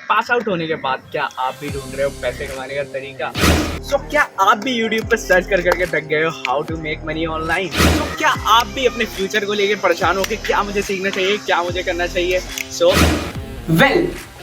Pass out होने के बाद क्या आप भी ढूंढ रहे हो पैसे कमाने का तरीका? क्या आप भी YouTube पर सर्च कर करके थक गए हो how to make money online? क्या आप भी अपने फ्यूचर को लेकर परेशान हो कि क्या मुझे सीखना चाहिए, क्या मुझे करना चाहिए?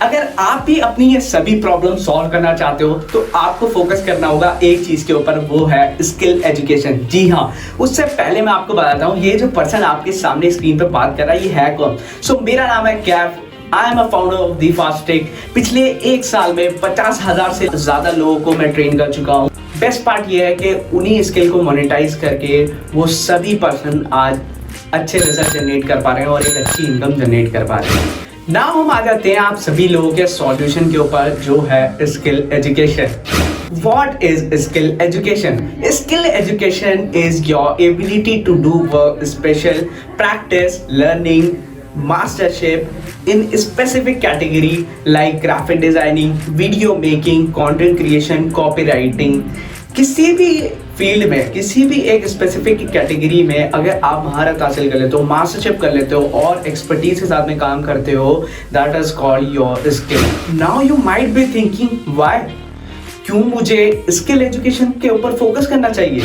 अगर आप भी अपनी ये सभी प्रॉब्लम सॉल्व करना चाहते हो तो आपको फोकस करना होगा एक चीज के ऊपर, वो है स्किल एजुकेशन। जी हाँ, उससे पहले मैं आपको बताता हूँ ये जो पर्सन आपके सामने स्क्रीन पे बात कर रहा है ये है कौन। मेरा नाम है Kaif. I am a founder of the fast tech. पिछले एक साल में 50,000 से ज्यादा लोगों को मैं ट्रेन कर चुका हूँ। बेस्ट पार्ट ये है कि उन्हीं स्किल को मोनेटाइज करके वो सभी पर्सन आज अच्छे रिजल्ट जनरेट कर पा रहे हैं और एक अच्छी इनकम जनरेट कर पा रहे हैं। नाउ हम आ जाते हैं आप सभी लोगों के सॉल्यूशन के ऊपर, जो है skill education. What is skill education? Skill education is your ability to do work, special practice, learning, mastership in specific category like graphic designing, video making, content creation, copywriting। किसी भी फील्ड में, किसी भी एक स्पेसिफिक कैटेगरी में अगर आप महारत हासिल कर लेते हो, मास्टरशिप कर लेते हो और एक्सपर्टीज के साथ में काम करते हो, that is called your skill. Now you might be thinking why, क्यों मुझे स्किल एजुकेशन के ऊपर फोकस करना चाहिए?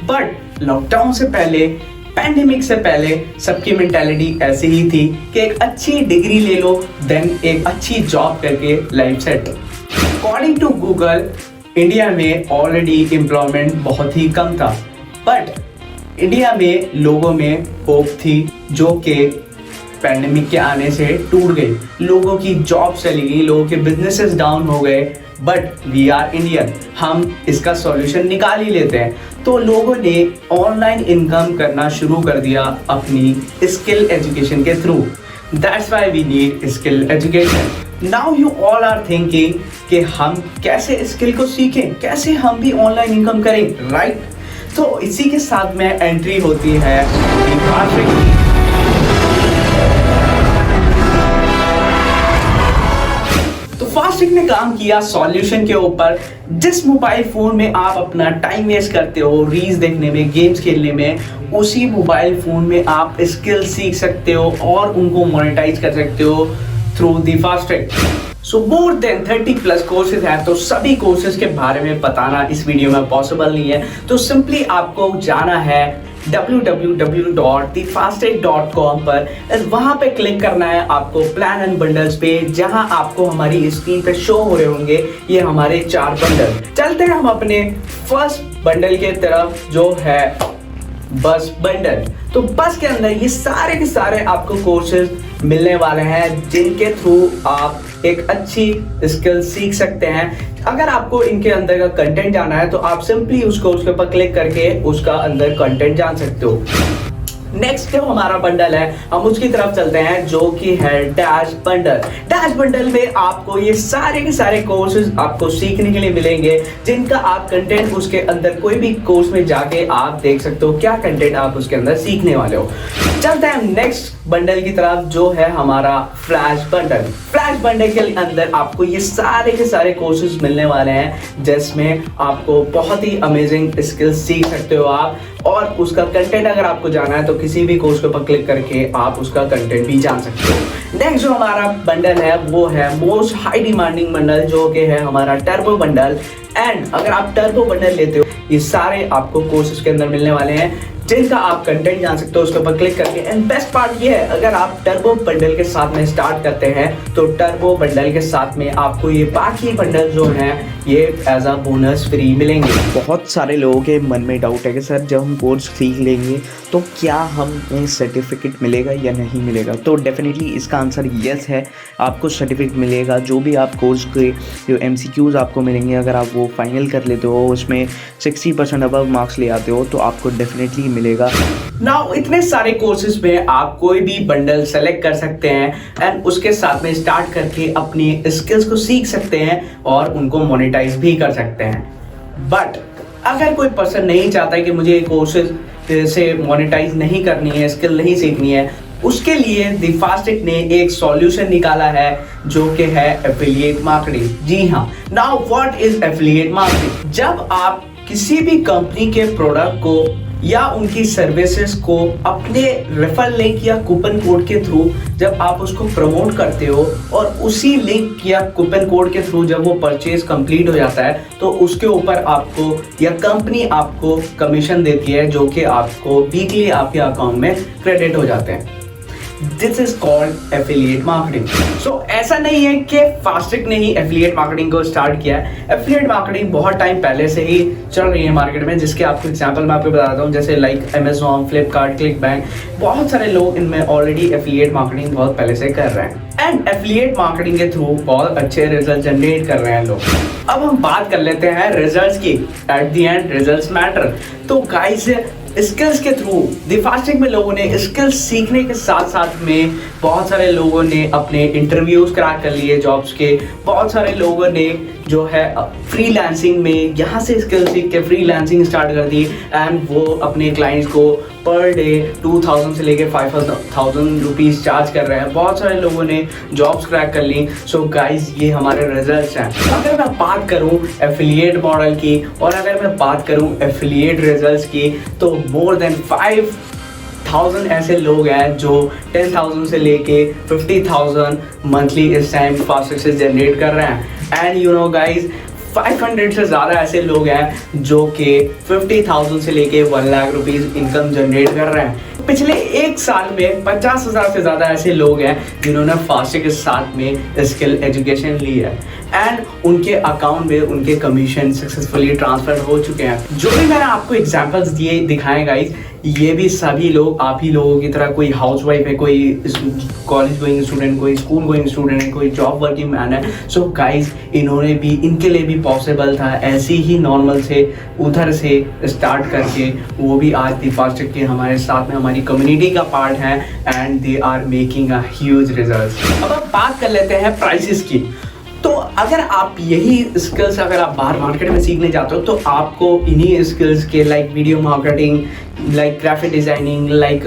बट लॉकडाउन से पहले, पैंडेमिक से पहले सबकी मेंटालिटी ऐसी ही थी कि एक अच्छी डिग्री ले लो देन एक अच्छी जॉब करके life set. According to Google India में ऑलरेडी एम्प्लॉयमेंट बहुत ही कम था, बट इंडिया में लोगों में होप थी जो कि पैंडेमिक के आने से टूट गई। लोगों की जॉब चली गई, लोगों के बिजनेसेस डाउन हो गए, बट वी आर इंडियन, हम इसका सॉल्यूशन निकाल ही लेते हैं। तो लोगों ने ऑनलाइन इनकम करना शुरू कर दिया अपनी स्किल एजुकेशन के through. That's why we need skill education. Now you all are thinking कि हम कैसे स्किल को सीखें, कैसे हम भी ऑनलाइन इनकम करें, राइट? तो इसी के साथ में एंट्री होती है फास्टिक ने काम किया सॉल्यूशन के ऊपर। जिस मोबाइल फोन में आप अपना टाइम वेस्ट करते हो रील्स देखने में, गेम्स खेलने में, उसी मोबाइल फोन में आप स्किल सीख सकते हो और उनको मोनेटाइज कर सकते हो through the Fastic. More than 30+ courses हैं, तो सभी कोर्सेज के बारे में बताना इस वीडियो में पॉसिबल नहीं है। तो सिंपली आपको जाना है www.thefasttek.com पर, वहां पे क्लिक करना है आपको प्लान एंड बंडल्स पे, जहां आपको हमारी स्क्रीन पे शो हो रहे होंगे ये हमारे 4 बंडल। चलते हैं हम अपने फर्स्ट बंडल के तरफ जो है बस बंडल। तो बस के अंदर ये सारे के सारे आपको कोर्सेज मिलने वाले हैं जिनके थ्रू आप एक अच्छी स्किल सीख सकते हैं। अगर आपको इनके अंदर का कंटेंट जाना है तो आप सिंपली उस कोर्स के ऊपर क्लिक करके उसका अंदर कंटेंट जान सकते हो। नेक्स्ट जो हमारा बंडल है हम उसकी तरफ चलते हैं जो कि है डैश बंडल। डैश बंडल में आपको ये सारे के सारे कोर्सेज आपको सीखने के लिए मिलेंगे जिनका आप कंटेंट उसके अंदर कोई भी कोर्स में जाके आप देख सकते हो क्या कंटेंट आप उसके अंदर सीखने वाले हो। चलते हैं नेक्स्ट बंडल की तरफ जो है हमारा फ्लैश बंडल। फ्लैश बंडल के अंदर आपको ये सारे के सारे कोर्सेज मिलने वाले हैं जिसमें आपको बहुत ही अमेजिंग स्किल्स सीख सकते हो आप, और उसका कंटेंट अगर आपको जाना है तो किसी भी कोर्स के ऊपर क्लिक करके आप उसका कंटेंट भी जान सकते हो। नेक्स्ट जो हमारा बंडल है वो है मोस्ट हाई डिमांडिंग बंडल जो कि है हमारा टर्बो बंडल। एंड अगर आप टर्बो बंडल लेते हो ये सारे आपको कोर्सेज के अंदर मिलने वाले हैं जिनका आप कंटेंट जान सकते हो उसके ऊपर क्लिक करके। एंड बेस्ट पार्ट ये है अगर आप टर्बो बंडल के साथ में स्टार्ट करते हैं तो टर्बो बंडल के साथ में आपको ये बाकी बंडल जो हैं ये एज अ बोनस फ्री मिलेंगे। बहुत सारे लोगों के मन में डाउट है कि सर जब हम कोर्स सीख लेंगे तो क्या हमें सर्टिफिकेट मिलेगा या नहीं मिलेगा? तो डेफिनेटली इसका आंसर यस है, आपको सर्टिफिकेट मिलेगा। जो भी आप कोर्स के जो MCQs आपको मिलेंगे अगर आप वो फाइनल कर लेते हो, उसमें 60% अबव मार्क्स ले आते हो तो आपको डेफिनेटली मिलेगा। नाउ इतने सारे कोर्सेज में आप कोई भी बंडल सेलेक्ट कर सकते हैं एंड उसके साथ में स्टार्ट करके अपनी स्किल्स को सीख सकते हैं और उनको मोनेटाइज भी कर सकते हैं। बट अगर कोई पर्सन नहीं चाहता कि मुझे कोर्सेज से मोनेटाइज नहीं करनी है, स्किल नहीं सीखनी है, उसके लिए दी फास्टिक ने एक सॉल्यूशन निकाला है जो कि है एफिलिएट मार्केटिंग। जी हाँ, now what is affiliate marketing? जब आप किसी भी कंपनी के प्रोडक्ट को या उनकी सर्विसेज को अपने रेफरल लिंक या कूपन कोड के थ्रू जब आप उसको प्रमोट करते हो और उसी लिंक या कूपन कोड के थ्रू जब वो परचेज कंप्लीट हो जाता है तो उसके ऊपर आपको या कंपनी आपको कमीशन देती है जो कि आपको वीकली आपके अकाउंट में क्रेडिट हो जाते हैं। This is called affiliate marketing. So ऐसा नहीं है कि फास्टट्रैक ने ही एफिलिएट मार्केटिंग को स्टार्ट किया है। एफिलिएट मार्केटिंग बहुत टाइम पहले से ही चल रही है मार्केट में, जिसके आपको एग्जांपल मैं आपको बताता हूँ, जैसे like Amazon, Flipkart, click bank, बहुत सारे लोग इनमें ऑलरेडी एफिलिएट मार्केटिंग बहुत पहले से कर रहे हैं एंड एफिलिएट मार्केटिंग के थ्रू बहुत अच्छे रिजल्ट जनरेट कर रहे हैं लोग। अब हम बात कर लेते हैं रिजल्ट्स की। At the end results matter. तो गाइस स्किल्स के थ्रू द फास्टट्रैक में लोगों ने स्किल्स सीखने के साथ साथ में बहुत सारे लोगों ने अपने इंटरव्यूज क्रैक कर लिए जॉब्स के। बहुत सारे लोगों ने जो है फ्रीलांसिंग में यहाँ से स्किल सीख के फ्रीलांसिंग स्टार्ट कर दी एंड वो अपने क्लाइंट्स को पर डे 2000 से लेके 5000 रुपीज़ चार्ज कर रहे हैं। बहुत सारे लोगों ने जॉब्स क्रैक कर ली। सो गाइज ये हमारे रिजल्ट्स हैं। अगर मैं बात करूँ एफिलिएट मॉडल की और अगर मैं बात करूँ एफिलिएट रिजल्ट्स की तो मोर देन 5000 ऐसे लोग हैं जो 10,000 से लेके 50,000 मंथली इस टाइम फास्टट्रैक से जनरेट कर रहे हैं। एंड यू नो गाइज 500 से ज़्यादा ऐसे लोग हैं जो कि 50,000 से लेके 1 लाख रुपीज़ इनकम जनरेट कर रहे हैं। पिछले एक साल में 50,000 से ज़्यादा ऐसे लोग हैं जिन्होंने फास्टट्रैक के साथ में स्किल एजुकेशन ली है एंड उनके अकाउंट में उनके कमीशन सक्सेसफुली ट्रांसफर हो चुके हैं। जो भी मैंने आपको एग्जांपल्स दिए दिखाए गाइस, ये भी सभी लोग आप ही लोगों की तरह, कोई हाउसवाइफ है, कोई कॉलेज गोइंग स्टूडेंट, कोई स्कूल गोइंग स्टूडेंट है, कोई जॉब वर्किंग मैन है। सो गाइस इन्होंने भी, इनके लिए भी पॉसिबल था ऐसे ही नॉर्मल से उधर से स्टार्ट करके वो भी आज दी फास्टट्रैक के हमारे साथ में हमारी कम्युनिटी का पार्ट है and they are making a huge result. अब आप बात कर लेते हैं प्राइसेस की। तो अगर आप यही स्किल्स अगर आप बाहर मार्केट में सीखने जाते हो तो आपको इन्हीं स्किल्स के like video marketing, like graphic designing, like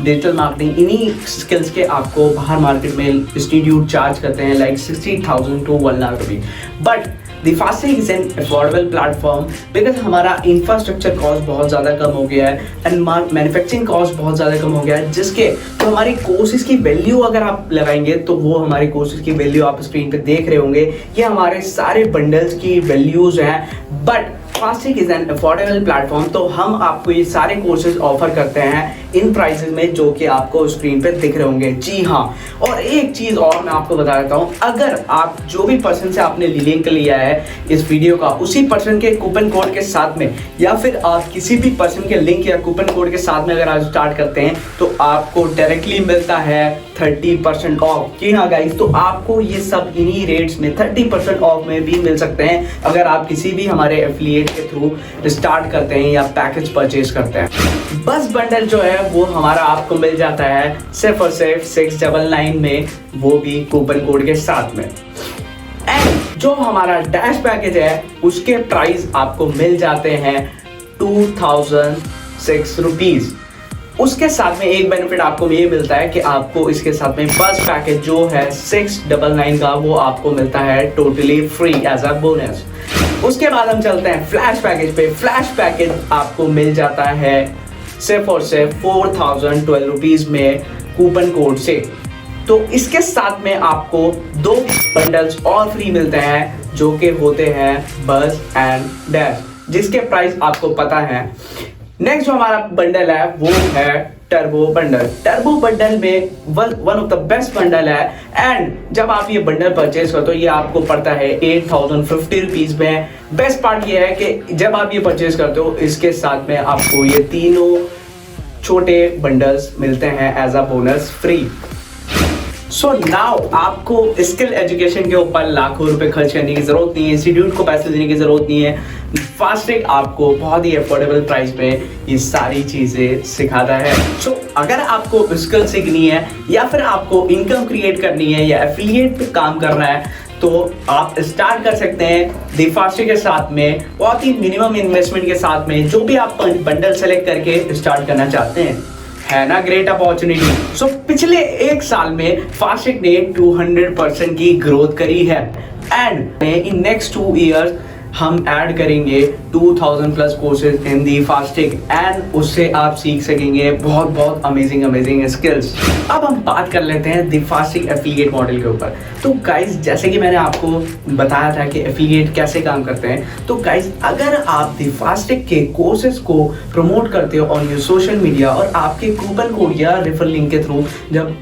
digital marketing, इन्हीं स्किल्स के आपको बाहर मार्केट में इंस्टीट्यूट चार्ज करते हैं लाइक 60,000 to 1 लाख रुपये। But the fast track is an affordable platform because हमारा इंफ्रास्ट्रक्चर कॉस्ट बहुत ज़्यादा कम हो गया है एंड मैन्युफैक्चरिंग कॉस्ट बहुत ज़्यादा कम हो गया है, जिसके तो हमारी कोर्सेज की वैल्यू अगर आप लगाएंगे तो वो हमारी कोर्सेज की वैल्यू आप स्क्रीन पे देख रहे होंगे। ये हमारे सारे बंडल्स की वैल्यूज हैं। But fast track is an affordable platform, तो हम आपको ये सारे कोर्सेज ऑफर करते हैं इन प्राइसेस में जो कि आपको स्क्रीन पे दिख रहे होंगे। जी हाँ, और एक चीज़ और मैं आपको बता देता हूँ, अगर आप जो भी पर्सन से आपने लिंक लिया है इस वीडियो का, उसी पर्सन के कूपन कोड के साथ में या फिर आप किसी भी पर्सन के लिंक या कूपन कोड के साथ में अगर आप स्टार्ट करते हैं तो आपको डायरेक्टली मिलता है 30% ऑफ। जी हाँ गाइस, तो आपको ये सब इन्हीं रेट्स में 30% ऑफ में भी मिल सकते हैं अगर आप किसी भी हमारे एफिलिएट के थ्रू स्टार्ट करते हैं या पैकेज परचेज करते हैं। बस बंडल जो है वो हमारा आपको मिल जाता है सिर्फ और सिर्फ 699 में, वो भी कूपन कोड के साथ में। एंड जो हमारा डैश पैकेज है उसके प्राइस आपको मिल जाते हैं 2006 रुपीज। उसके साथ में एक बेनिफिट आपको ये मिलता है कि आपको इसके साथ में बस पैकेज जो है 699 का वो आपको मिलता है totally free as a bonus. उसके बाद हम चलते हैं फ्लैश पैकेज पे। फ्लैश पैकेज आपको मिल जाता है सिर्फ और सिर्फ 4012 रुपीज में कूपन कोड से। तो इसके साथ में आपको 2 बंडल्स और फ्री मिलते हैं जो कि होते हैं बस एंड डैश, जिसके प्राइस आपको पता है। नेक्स्ट जो हमारा बंडल है वो है टर्बो बंडल। टर्बो बंडल में one of the best bundle है एंड जब आप ये बंडल परचेज करते हो ये आपको पड़ता है 8050 रुपीज में। बेस्ट पार्ट ये है कि जब आप ये परचेज करते हो इसके साथ में आपको ये तीनों छोटे बंडल्स मिलते हैं as a bonus free. So now आपको स्किल एजुकेशन के ऊपर लाखों रुपए खर्च करने की जरूरत नहीं है, इंस्टीट्यूट को पैसे देने की जरूरत नहीं है। फास्टट्रैक आपको बहुत ही अफोर्डेबल प्राइस पे ये सारी चीजें सिखाता है। सो अगर आपको स्किल सीखनी है या फिर आपको इनकम क्रिएट करनी है या एफिलिएट पे काम करना है तो आप स्टार्ट कर सकते हैं दी फास्टट्रैक के साथ में, बहुत ही मिनिमम इन्वेस्टमेंट के साथ में, जो भी आप बंडल सेलेक्ट करके स्टार्ट करना चाहते हैं। है ना ग्रेट अपॉर्चुनिटी। सो पिछले एक साल में फास्टट्रैक ने 200% की ग्रोथ करी है एंड इन नेक्स्ट 2 ईयर्स हम ऐड करेंगे 2000 plus courses in the Fastic and उससे आप सीख सकेंगे बहुत बहुत अमेजिंग स्किल्स। अब हम बात कर लेते हैं दी फास्टिक एफिलिएट मॉडल के ऊपर। तो गाइज जैसे कि मैंने आपको बताया था कि एफिलिएट कैसे काम करते हैं, तो गाइज अगर आप दी फास्टिक के कोर्सेज को प्रमोट करते हो ऑन योर सोशल मीडिया और आपके कूपन कोड या रेफर लिंक के थ्रू जब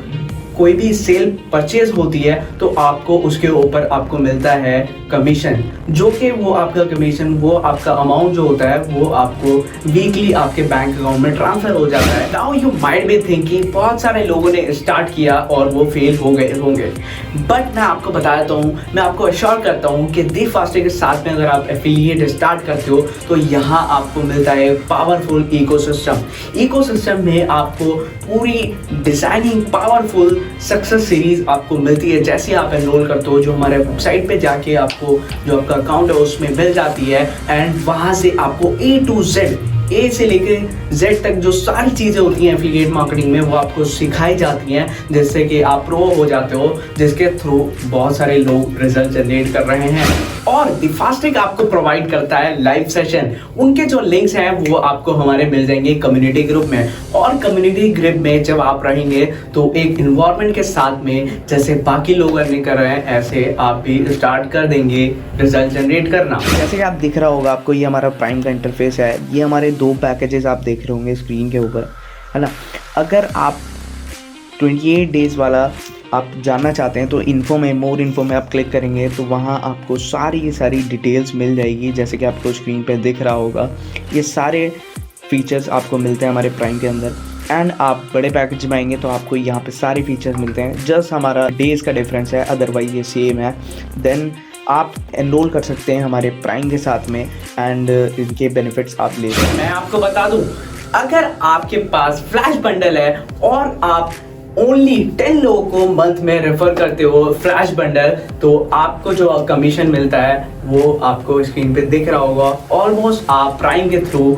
कोई भी सेल परचेज होती है तो आपको उसके ऊपर आपको मिलता है कमीशन, जो कि वो आपका कमीशन, वो आपका अमाउंट जो होता है वो आपको वीकली आपके बैंक अकाउंट में ट्रांसफर हो जाता है। Now you might be thinking बहुत सारे लोगों ने स्टार्ट किया और वो फेल हो गए होंगे, बट मैं आपको बता देता हूँ, मैं आपको अश्योर करता हूँ कि दी फास्टिक के साथ में अगर आप एफिलिएट स्टार्ट करते हो तो यहाँ आपको मिलता है पावरफुल इकोसिस्टम में आपको पूरी डिजाइनिंग पावरफुल सक्सेस सीरीज आपको मिलती है। जैसे आप एनरोल करते हो जो हमारे वेबसाइट पे जाके आपको जो आपका अकाउंट है उसमें मिल जाती है एंड वहां से आपको A to Z, ए से लेके जेड तक जो सारी चीज़ें होती हैं एफिलिएट मार्केटिंग में वो आपको सिखाई जाती हैं, जिससे कि आप प्रो हो जाते हो, जिसके थ्रू बहुत सारे लोग रिजल्ट जनरेट कर रहे हैं। और दी फास्टिक आपको प्रोवाइड करता है लाइव सेशन, उनके जो लिंक्स हैं वो आपको हमारे मिल जाएंगे कम्युनिटी ग्रुप में। और कम्युनिटी ग्रुप में जब आप रहेंगे तो एक इन्वायरमेंट के साथ में जैसे बाकी लोग अर्निंग कर रहे हैं ऐसे आप भी स्टार्ट कर देंगे रिजल्ट जनरेट करना। जैसे कि आप दिख रहा होगा आपको, ये हमारा प्राइम का इंटरफेस है। ये हमारे 2 पैकेजेस आप देख रहे होंगे स्क्रीन के ऊपर, है ना। अगर आप 28 डेज़ वाला आप जानना चाहते हैं तो इन्फो में, मोर इन्फो में आप क्लिक करेंगे तो वहाँ आपको सारी डिटेल्स मिल जाएगी। जैसे कि आपको स्क्रीन पे दिख रहा होगा, ये सारे फीचर्स आपको मिलते हैं हमारे प्राइम के अंदर। एंड आप बड़े पैकेज में आएंगे तो आपको यहाँ पे सारे फीचर्स मिलते हैं, जस्ट हमारा डेज़ का डिफरेंस है, अदरवाइज ये सेम है। देन आप एनरोल कर सकते हैं हमारे प्राइम के साथ में एंड इनके बेनिफिट्स आप ले सकते हैं। मैं आपको बता दूं, अगर आपके पास फ्लैश बंडल है और आप ओनली 10 लोगों को मंथ में रेफर करते हो फ्लैश बंडल, तो आपको जो कमीशन मिलता है वो आपको स्क्रीन पे दिख रहा होगा। ऑलमोस्ट आप प्राइम के थ्रू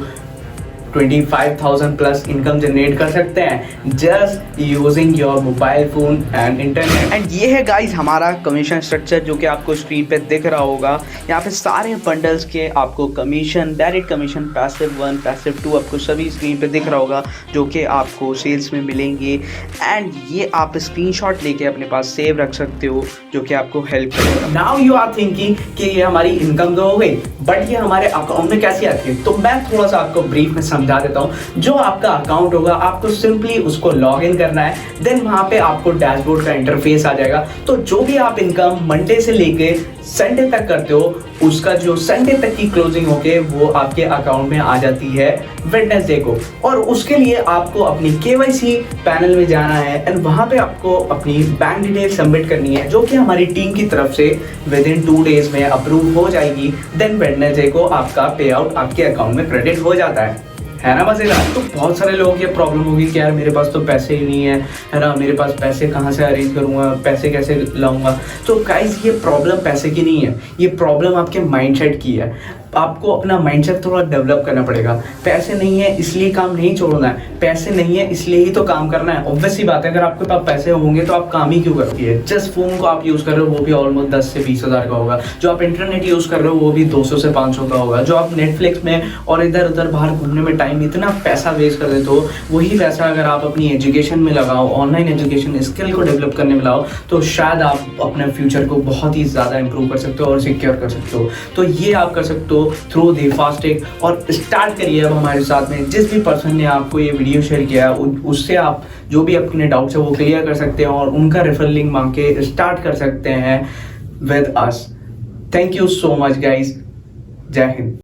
25,000 प्लस इनकम जनरेट कर सकते हैं just using your mobile phone and internet. And ये है गाइस हमारा कमीशन स्ट्रक्चर जो कि आपको स्क्रीन पे दिख रहा होगा। यहाँ पे सारे बंडल्स के आपको commission, direct commission, passive 1, passive 2 आपको सभी स्क्रीन पे दिख रहा होगा जो कि आपको सेल्स में मिलेंगे। एंड ये आप स्क्रीनशॉट लेके अपने पास सेव रख सकते हो जो कि आपको हेल्प करेगा। नाउ यू आर थिंकिंग कि ये हमारी इनकम तो हो गई, बट ये हमारे अकाउंट में कैसे आती है, तो मैं थोड़ा सा आपको ब्रीफ में समझा देता हूं। जो आपका अकाउंट होगा आपको सिंपली उसको लॉग इन करना है, देन वहां पे आपको डैशबोर्ड का इंटरफेस आ जाएगा। तो जो भी आप इनकम मंडे से लेके संडे तक करते हो उसका जो संडे तक की क्लोजिंग होके वो आपके अकाउंट में आ जाती है वेडनेसडे को। और उसके लिए आपको अपनी केवाईसी पैनल में जाना है एंड वहां पे आपको अपनी बैंक डिटेल सबमिट करनी है, जो कि हमारी टीम की तरफ से विद इन 2 डेज में अप्रूव हो जाएगी। देन वेडनेसडे को आपका पे आउट आपके अकाउंट में क्रेडिट हो जाता है ना मजेदार। तो बहुत सारे लोगों की प्रॉब्लम होगी कि यार मेरे पास तो पैसे ही नहीं है ना, मेरे पास पैसे कहाँ से अरेंज करूँगा, पैसे कैसे लाऊंगा। तो गाइस ये प्रॉब्लम पैसे की नहीं है, ये प्रॉब्लम आपके माइंडसेट की है। आपको अपना माइंडसेट थोड़ा डेवलप करना पड़ेगा। पैसे नहीं है इसलिए काम नहीं छोड़ना है, पैसे नहीं है इसलिए ही तो काम करना है। ऑब्वियस सी बात है, अगर आपके पास पैसे होंगे तो आप काम ही क्यों करती है। जस्ट फोन को आप यूज़ कर रहे हो वो भी ऑलमोस्ट 10 से 20 हज़ार का होगा, जो आप इंटरनेट यूज़ कर रहे हो वो भी 200 से 500 का होगा, जो आप नेटफ्लिक्स में और इधर उधर बाहर घूमने में टाइम इतना पैसा वेस्ट कर देते हो, वही पैसा अगर आप अपनी एजुकेशन में लगाओ, ऑनलाइन एजुकेशन स्किल को डेवलप करने में लगाओ, तो शायद आप अपने फ्यूचर को बहुत ही ज़्यादा इंप्रूव कर सकते हो और सिक्योर कर सकते हो। तो ये आप कर सकते हो थ्रू दी फास्टिक। और स्टार्ट करिए अब हमारे साथ में। जिस भी पर्सन ने आपको ये वीडियो शेयर किया है उससे आप जो भी अपने डाउट्स है वो क्लियर कर सकते हैं और उनका रेफरल लिंक मांग के स्टार्ट कर सकते हैं with us. Thank you so much guys, जय हिंद।